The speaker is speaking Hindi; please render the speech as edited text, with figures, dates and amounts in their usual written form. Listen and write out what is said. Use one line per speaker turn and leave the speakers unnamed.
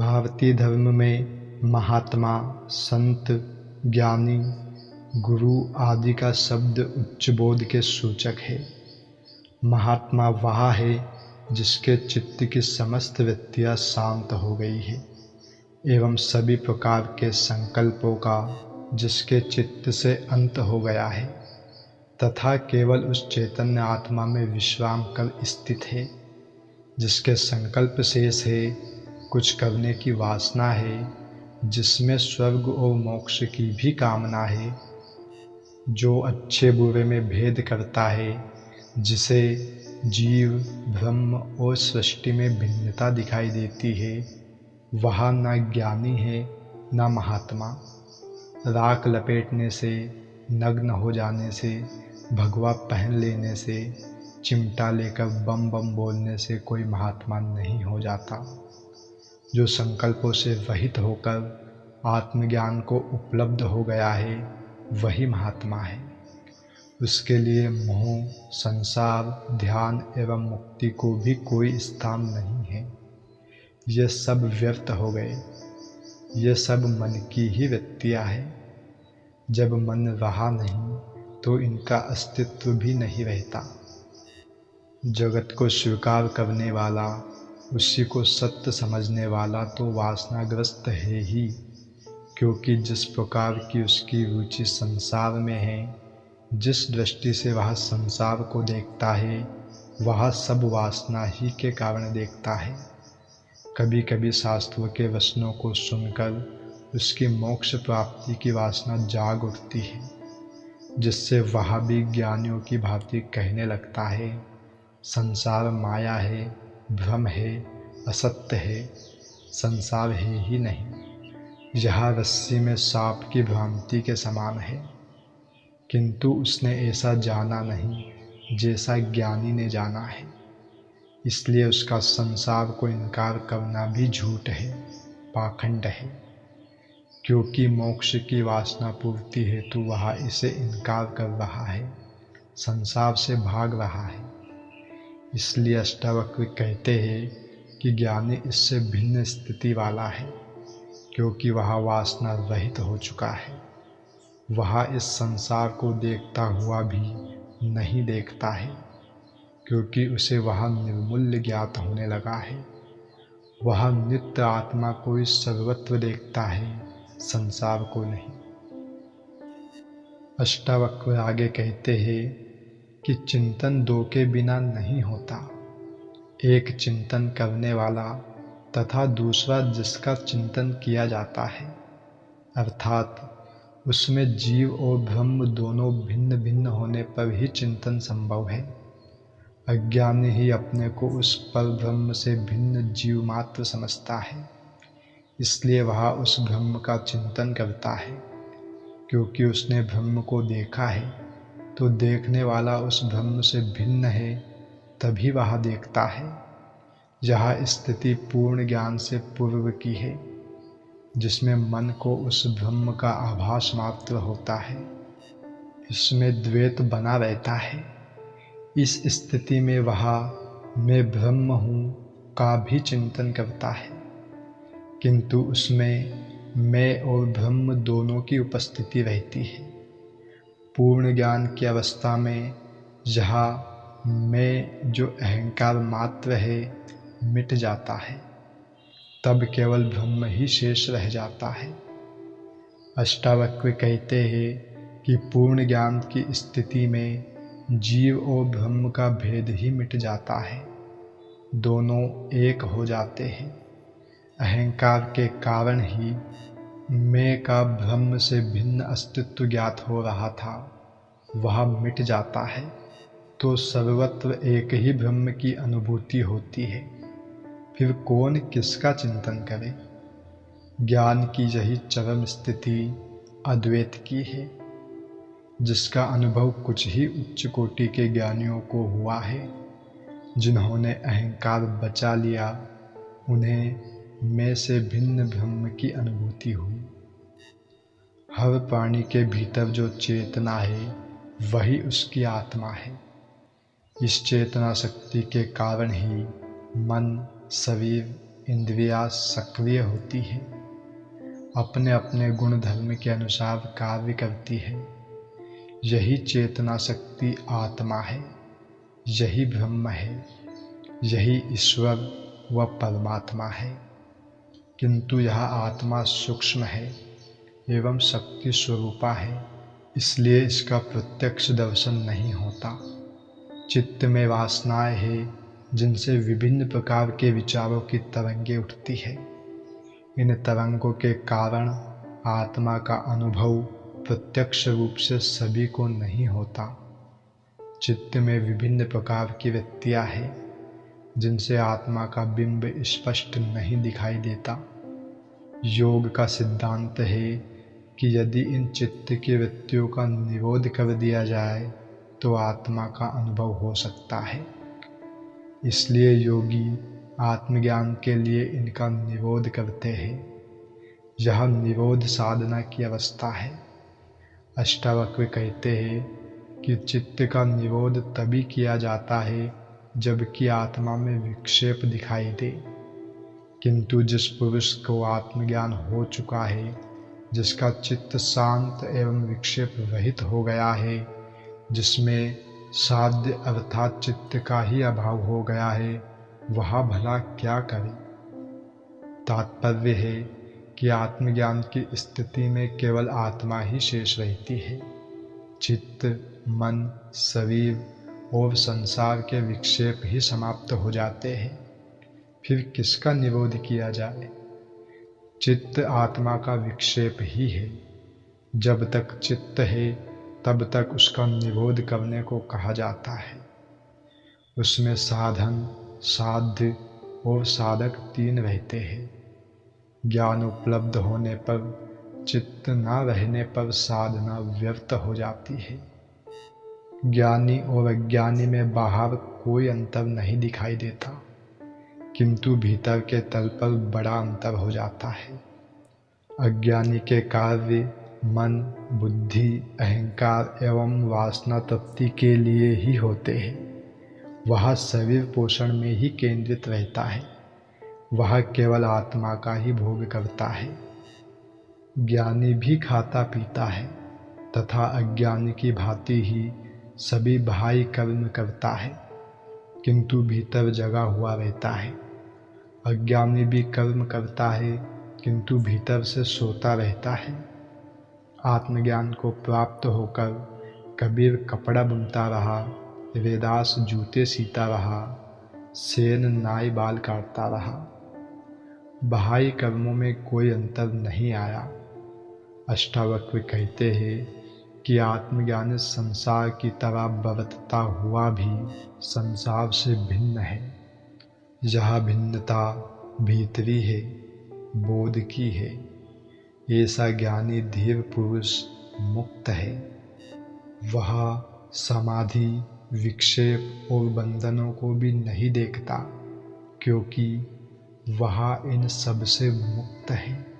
भारतीय धर्म में महात्मा, संत, ज्ञानी, गुरु आदि का शब्द उच्च बोध के सूचक है। महात्मा वह है जिसके चित्त की समस्त वृत्तियाँ शांत हो गई है एवं सभी प्रकार के संकल्पों का जिसके चित्त से अंत हो गया है तथा केवल उस चैतन्य आत्मा में विश्राम कर स्थित है, जिसके संकल्प शेष है, कुछ करने की वासना है, जिसमें स्वर्ग और मोक्ष की भी कामना है, जो अच्छे बुरे में भेद करता है, जिसे जीव, ब्रह्म और सृष्टि में भिन्नता दिखाई देती है, वह न ज्ञानी है न महात्मा। राख लपेटने से, नग्न हो जाने से, भगवा पहन लेने से, चिमटा लेकर बम बम बोलने से कोई महात्मा नहीं हो जाता। जो संकल्पों से रहित होकर आत्मज्ञान को उपलब्ध हो गया है वही महात्मा है। उसके लिए मोह, संसार, ध्यान एवं मुक्ति को भी कोई स्थान नहीं है। ये सब व्यर्थ हो गए। ये सब मन की ही वृत्तियाँ हैं। जब मन रहा नहीं तो इनका अस्तित्व भी नहीं रहता। जगत को स्वीकार करने वाला, उसी को सत्य समझने वाला तो वासनाग्रस्त है ही, क्योंकि जिस प्रकार की उसकी रुचि संसार में है, जिस दृष्टि से वह संसार को देखता है, वह सब वासना ही के कारण देखता है। कभी कभी शास्त्रों के वचनों को सुनकर उसकी मोक्ष प्राप्ति की वासना जाग उठती है, जिससे वह भी ज्ञानियों की भांति कहने लगता है, संसार माया है, भ्रम है, असत्य है, संसार है ही नहीं। यह रस्सी में सांप की भ्रांति के समान है। किंतु उसने ऐसा जाना नहीं जैसा ज्ञानी ने जाना है, इसलिए उसका संसार को इनकार करना भी झूठ है, पाखंड है। क्योंकि मोक्ष की वासना पूर्ति हेतु वह इसे इनकार कर रहा है, संसार से भाग रहा है। इसलिए अष्टावक्र कहते हैं कि ज्ञानी इससे भिन्न स्थिति वाला है, क्योंकि वह वासना रहित हो चुका है। वह इस संसार को देखता हुआ भी नहीं देखता है, क्योंकि उसे वह निर्मूल्य ज्ञात होने लगा है। वह नित्य आत्मा को इस सर्वत्र देखता है, संसार को नहीं। अष्टावक्र आगे कहते हैं कि चिंतन दो के बिना नहीं होता। एक चिंतन करने वाला तथा दूसरा जिसका चिंतन किया जाता है, अर्थात उसमें जीव और ब्रह्म दोनों भिन्न भिन्न होने पर ही चिंतन संभव है। अज्ञानी ही अपने को उस पर ब्रह्म से भिन्न जीव मात्र समझता है, इसलिए वह उस ब्रह्म का चिंतन करता है। क्योंकि उसने ब्रह्म को देखा है, तो देखने वाला उस ब्रह्म से भिन्न है, तभी वह देखता है। यह स्थिति पूर्ण ज्ञान से पूर्व की है, जिसमें मन को उस ब्रह्म का आभास मात्र होता है। इसमें द्वैत बना रहता है। इस स्थिति में वह मैं ब्रह्म हूँ का भी चिंतन करता है, किंतु उसमें मैं और ब्रह्म दोनों की उपस्थिति रहती है। पूर्ण ज्ञान की अवस्था में यह मैं जो अहंकार मात्र है मिट जाता है, तब केवल ब्रह्म ही शेष रह जाता है। अष्टावक्र कहते हैं कि पूर्ण ज्ञान की स्थिति में जीव और ब्रह्म का भेद ही मिट जाता है, दोनों एक हो जाते हैं। अहंकार के कारण ही मैं का ब्रह्म से भिन्न अस्तित्व ज्ञात हो रहा था, वह मिट जाता है, तो सर्वत्र एक ही ब्रह्म की अनुभूति होती है। फिर कौन किसका चिंतन करे? ज्ञान की यही चरम स्थिति अद्वैत की है, जिसका अनुभव कुछ ही उच्च कोटि के ज्ञानियों को हुआ है। जिन्होंने अहंकार बचा लिया, उन्हें मैं से भिन्न ब्रह्म की अनुभूति हुई। हर प्राणी के भीतर जो चेतना है वही उसकी आत्मा है। इस चेतना शक्ति के कारण ही मन, शरीर, इंद्रियां सक्रिय होती है, अपने अपने गुण धर्म के अनुसार कार्य करती है। यही चेतना शक्ति आत्मा है, यही ब्रह्म है, यही ईश्वर व परमात्मा है। किंतु यह आत्मा सूक्ष्म है एवं शक्ति स्वरूपा है, इसलिए इसका प्रत्यक्ष दर्शन नहीं होता। चित्त में वासनाएं हैं जिनसे विभिन्न प्रकार के विचारों की तरंगें उठती है। इन तरंगों के कारण आत्मा का अनुभव प्रत्यक्ष रूप से सभी को नहीं होता। चित्त में विभिन्न प्रकार की वृत्तियां हैं जिनसे आत्मा का बिंब स्पष्ट नहीं दिखाई देता। योग का सिद्धांत है कि यदि इन चित्त की वृत्तियों का निरोध कर दिया जाए तो आत्मा का अनुभव हो सकता है। इसलिए योगी आत्मज्ञान के लिए इनका निरोध करते हैं। यह निरोध साधना की अवस्था है। अष्टावक्र कहते हैं कि चित्त का निरोध तभी किया जाता है जबकि आत्मा में विक्षेप दिखाई दे। किंतु जिस पुरुष को आत्मज्ञान हो चुका है, जिसका चित्त शांत एवं विक्षेप रहित हो गया है, जिसमें साध्य अर्थात चित्त का ही अभाव हो गया है, वह भला क्या करे। तात्पर्य है कि आत्मज्ञान की स्थिति में केवल आत्मा ही शेष रहती है। चित्त, मन, शरीर और संसार के विक्षेप ही समाप्त हो जाते हैं। फिर किसका निरोध किया जाए। चित्त आत्मा का विक्षेप ही है। जब तक चित्त है तब तक उसका निरोध करने को कहा जाता है। उसमें साधन, साध्य और साधक तीन रहते हैं। ज्ञान उपलब्ध होने पर, चित्त न रहने पर साधना व्यर्थ हो जाती है। ज्ञानी और अज्ञानी में बाहर कोई अंतर नहीं दिखाई देता, किंतु भीतर के तल पर बड़ा अंतर हो जाता है। अज्ञानी के कार्य मन, बुद्धि, अहंकार एवं वासना तृप्ति के लिए ही होते हैं। वह शरीर पोषण में ही केंद्रित रहता है। वह केवल आत्मा का ही भोग करता है। ज्ञानी भी खाता पीता है तथा अज्ञानी की भांति ही सभी बाह्य कर्म करता है, किंतु भीतर जगा हुआ रहता है। अज्ञानी भी कर्म करता है किंतु भीतर से सोता रहता है। आत्मज्ञान को प्राप्त होकर कबीर कपड़ा बुनता रहा, वेदास जूते सीता रहा, सेन नाई बाल काटता रहा। बाह्य कर्मों में कोई अंतर नहीं आया। अष्टावक्र कहते हैं कि आत्मज्ञान संसार की तरह बरतता हुआ भी संसार से भिन्न है। यह भिन्नता भीतरी है, बोध की है। ऐसा ज्ञानी धीर पुरुष मुक्त है। वह समाधि, विक्षेप और बंधनों को भी नहीं देखता, क्योंकि वह इन सब से मुक्त है।